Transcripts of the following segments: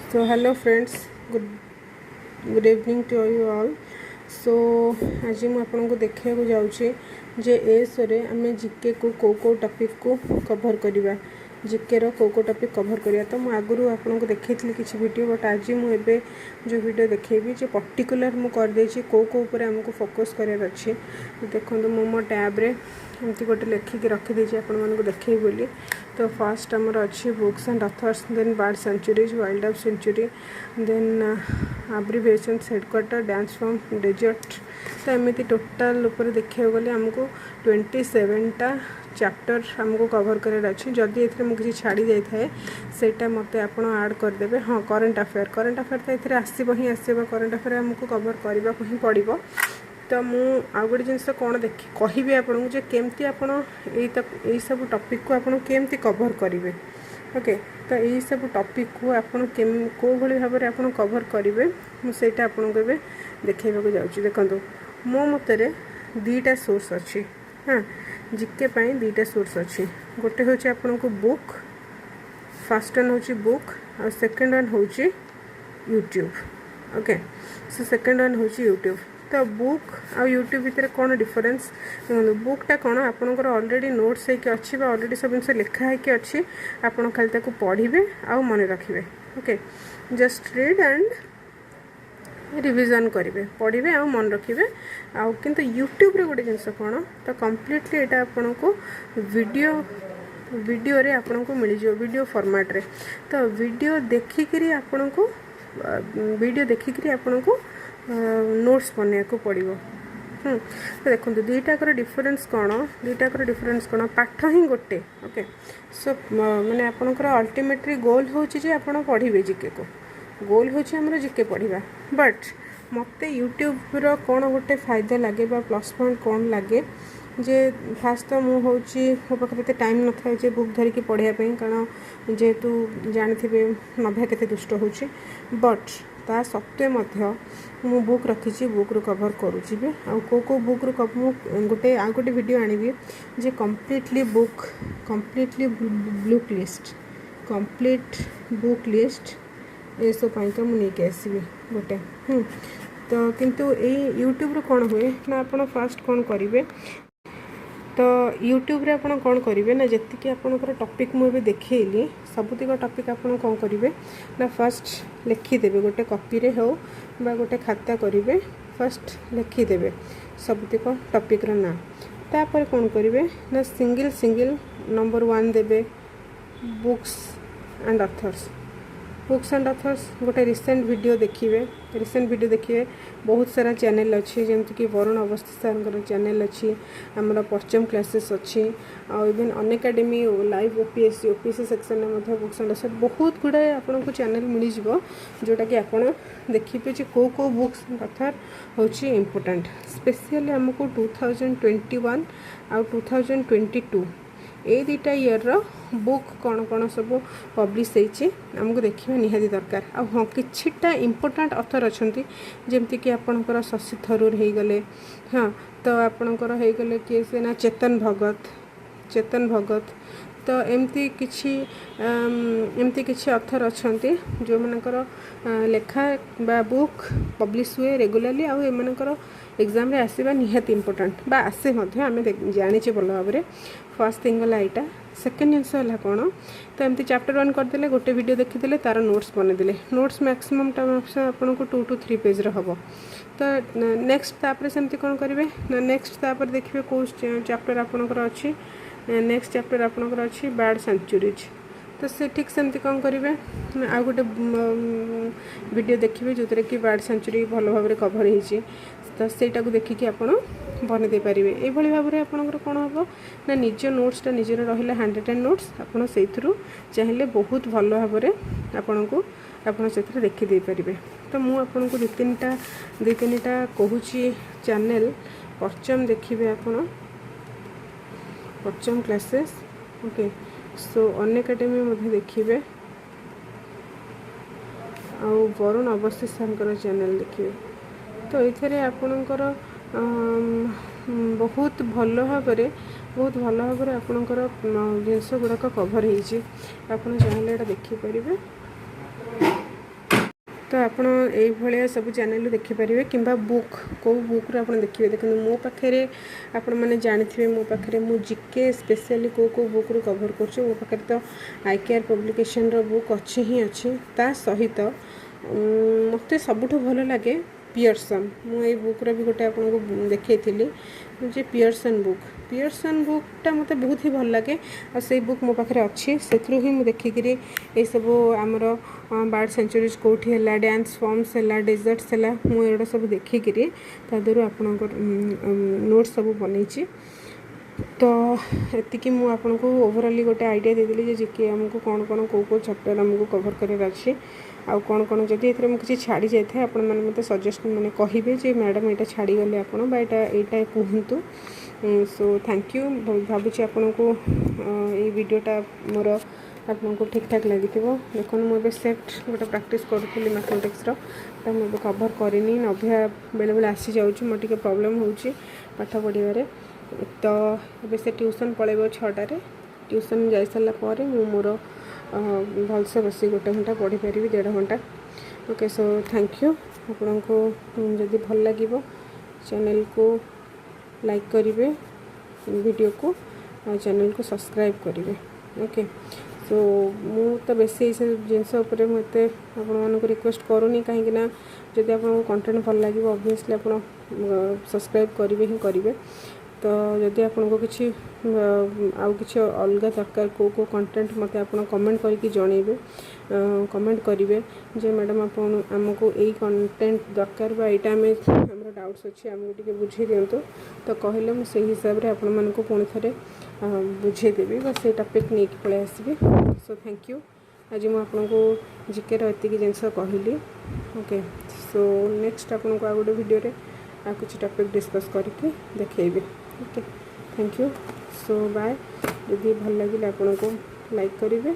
So hello friends, good evening to you all. So आज मैं आपको देखा जाऊँगी जे एसरे आम जीके को टॉपिक को कवर करवा जीके रो को टॉपिक कवर करिया। तो मैं आगु आपको देखी किसी वीडियो बट आज मुझे जो वीडियो देखेबी जो पर्टिकुलर मु कर देछि को ऊपर हमको फोकस करार अच्छी। देखो मो टैब रे एमती गोटे लिखिकी रखीदे आपण मानक देखे बोली। तो फर्स्ट आमर अच्छी books and authors, then bird sanctuaries, wildlife sanctuary, then abbreviation, headquarter, dance form, desert. तो एमती टोटाल ऊपर देखा गले आमको 27टा चैप्टर हमको कवर करार अच्छी। जदि ये मुझे छाड़ी जाए सेटा मत आप ऐड करदे। हाँ, करंट अफेयर तो ये आसब ही आसब। करंट अफेयर हमको कवर करने को ही पड़ो। तो मुझे आउ गोटे जिन कौन देख कहि आपको जे केमती आपण यही सब टॉपिक को आपण केमती कवर करेंगे। ओके, तो यही सब टॉपिक को आपण को भली भाव में आपण कवर करेंगे मुझे आपको देखा जाऊँगी। देखो मो मतरे दीटा सोर्स अच्छी। हाँ, जीके पाई दीटा सोर्स अच्छी। गोटे हूँ आपन को बुक, फर्स्ट वन हूँ बुक और सेकेंड वन हूँ YouTube. Okay, so second one हूँ यूट्यूब। तो बुक और यूट्यूब भितर कौन डिफरेन्स देखो। बुकटा कौन आपंकर ऑलरेडी नोट्स होकर अच्छी ऑलरेडी सब जिन लिखाई अच्छी। आपड़ खाली ताको पढ़े आउ मन रखिए। Okay, just read and revision करेंगे, पढ़े आ मन रखिए। आउ किंतु यूट्यूब रे गोटे जिनस कौन तो कम्प्लीटली यहाँ आपन को वीडियो रे आपन को मिल जाए वीडियो फॉर्मेट रे। तो वीडियो देखिकी आपन को आपन को नोट्स बनने को पड़ो। तो देखो दुईटाकर डिफरेन्स कौन पाठ ही गोटे। ओके, सो माने आपनकर अल्टीमेटली गोल हूँ जे आप पढ़े जीके को। गोल हूँ आमर जीके पढ़ा। बट मत यूट्यूब कौन गोटे फायदा लगे प्लस पॉइंट कौन लगे जे फास्ट तो मुझे मो पाखे टाइम न था जे बुक धरिकी पढ़ाई, कारण जेहेतु जानते नभ्या के दुष्ट हो। बट ता सत्वे मु बुक रखी, बुक रू कवर करुँची भी। को बुक रू गोटे आ गोटे वीडियो आनिबी जे कम्प्लीटली बुक लिस्ट ये सब तो मुझे आसबि गोटे। तो किंतु ये यूट्यूब रो कौन हुए ना आप फास्ट कौन करेंगे। तो यूट्यूब रे आपन कौन करेंगे ना जी आपंकर टॉपिक मुझे देखली सबुतिक टॉपिक आपन कौन करेंगे ना फर्स्ट लिखिदेवे गोटे कॉपी रे हो बा गोटे खाता करेंगे। फर्स्ट लिखिदेवे सबुतिक टॉपिक रो ना। तापर कौन करेंगे ना सिंगल नंबर 1 देवे बुक्स एंड अथर्स। गोटे रिसेंट वीडियो देखिए। बहुत सारा चैनल अच्छी जमती कि वरुण अवस्थी सर चैनल अच्छी, आमर परचम क्लासेस अच्छी, even Unacademy live OPSC section में बुक्स एंड अथर्स बहुत गुड़ाए आपन को चैनल मिल जाव जोटा कि आपड़ देखिए को बुक्स एंड अथर हूँ इम्पोर्टेंट। स्पेशली आमको 2021 आ 2022 ये दुटा ईयर रो बुक कौन कौन सब पब्लिश होमको देखा निहाती दरकार। हाँ, किछिटा इम्पोर्टेंट अथर अच्छा जमती कि आपणकर शशि थरूर हो गले। हाँ, तो आपणकर हो गले किए से ना चेतन भगत। तो एमती किछि अथर अच्छा जो मनकर लेखा बा बुक पब्लिश हुए रेगुलाली आउ एमनकर एग्जाम रे आसवा निहाती इम्पोर्टेंट बा आसे आम जाने भल भाव में। फर्स्ट थिंग गला यहाँ। सेकेंड जिनस है कौन तो एमती चैप्टर 1 करदे गोटे वीडियो देखीदे तार नोट्स बनईदे। नोट्स मैक्सिमम आपन को 2 to 3 पेज हम। तो नेक्स्ट तापर सेमती कौन करेंगे ना नेक्स्ट तापर देखिए कौ चैप्टर आपनकर अच्छी। नेक्स्ट चैप्टर आपनकर अच्छी बर्ड सेंचुरीज। तो से ठीक सेमती कौन करेंगे आ गोटे वीडियो देखिए जो कि बर्ड सेंचुरी भल भाव में कवर हो। तो सेटा को देखिए आप बन दे पारे। ये भाव में आपंकर कौन हम ना निज नोट्सटा निजर रहा हैंड रिटन नोट्स आपड़ से चाहिए बहुत भल भाव में आपन को से देखीदे पारे। तो मुझे दु तीन टा कहूँ चैनल परचम देखिए आप परचम क्लासेस। ओके, सो अनएकाडेमी देखिए आ वरुण अवस्थी सर चैनल देखिए। तो ये आपणकर बहुत भल भाव में आपणकर जिनस गुड़ाक कवर हो चाहिए। चाहिए देखिपारे। तो आपण ये सब चैनल देखिपारे कि बुक कौ बुक्रु आप देखिए देखो मो पाखे आपण मैंने जानते मो पाखे मु जिके स्पेशली कौ कौ बुक्रु कवर कर मो पाखे तो आई केयर पब्लिकेशन बुक अच्छी ही अच्छी ता सहित मत सबुठ भल लगे पियर्सन मुझे बुक्र भी गोटे आपको देखी जे पियर्सन बुकटा मत बहुत ही भल लगे और से बुक मो पाखे अच्छी से ही मुझे देखिकी ये सब आमर बर्ड सेंचुरीज कौटी है डांस फॉर्म्स है डेजर्ट्स है मुझे सब देखिकी तादर आप नोट्स सब बनई तो एतिकी मु आपको ओवरऑली गोटे आइडिया देदेली जे आमको कौन कौन कौ कौ चैप्टर आमको कवर करार अच्छे आउ कौन कौन जदि ये मुझे छाड़ी जाए आप मत सजेस्ट मैंने कहे जे मैडम यहाँ छाड़ी गले आप यहाँ कहतु सो थैंक यू भावुँ आपन को ये वीडियोटा मोर आपको ठीक ठाक लगी देखो मुझे सेट गोटे प्राक्ट करी मैथमेटिक्स तो मुझे कभर करनी नभ्या बेले बेले आसी जाऊँ मोटे प्रॉब्लम हो पाठ पढ़ार तो ये से ट्यूशन पलैब 6टारे ट्यूशन जा सारापर मोर भलसे बस गोटे घंटा पढ़ी पारि 1.5 घंटा ओके सो थैंक यू आपन को जदि भल लगे चैनल को लाइक करेंगे वीडियो को और चैनल को सब्सक्राइब करेंगे ओके सो मु तो बेस जिनस मत आप रिक्वेस्ट करूनी कहीं जदि आपको कंटेंट भल लगे ऑब्वियसली आप सब्सक्राइब करेंगे ही करेंगे तो जदि आपको किसी आउ कि अलग दरकार को कंटेंट मत आप कमेंट करके जनइबे कमेंट करेंगे जे मैडम आप आमको यही कंटेंट दरकार यहाँ आम डाउट्स अच्छे आमको टे बुझे दिंतु तो कहले मुझे हिसाब से आपण पुणी थे बुझेदेवी से टॉपिक नहीं पलि आसबि सो थैंक यू आज मुझे जिके एतिक जिनस कहली ओके सो नेक्स्ट आपको आ गोटे वीडियो आ कुछ टॉपिक डिस्कस करके देखेबी okay thank you so bye जदि भल लगे आपको लाइक करेंगे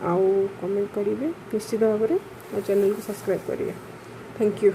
आउ कमेंट करेंगे निश्चित भाव में और चैनल को सब्सक्राइब करेंगे थैंक यू।